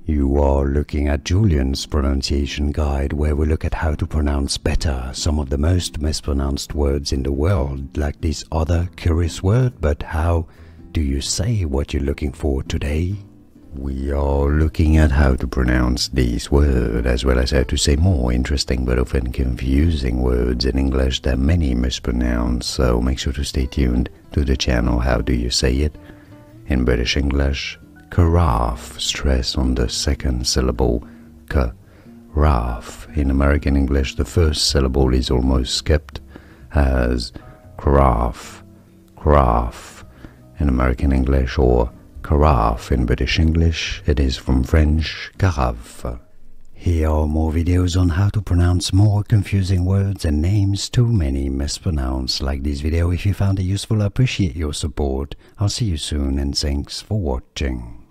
You are looking at Julian's pronunciation guide, where we look at how to pronounce better some of the most mispronounced words in the world, like this other curious word. But how do you say what you're looking for today? We are looking at how to pronounce these words, as well as how to say more interesting but often confusing words in English that many mispronounce, so make sure to stay tuned to the channel. How do you say it? In British English, carafe, stress on the second syllable, carafe. In American English, the first syllable is almost skipped, as carafe, carafe in American English, or carafe in British English. It is from French, carafe. Here are more videos on how to pronounce more confusing words and names too many mispronounced. Like this video if you found it useful. I appreciate your support. I'll see you soon and thanks for watching.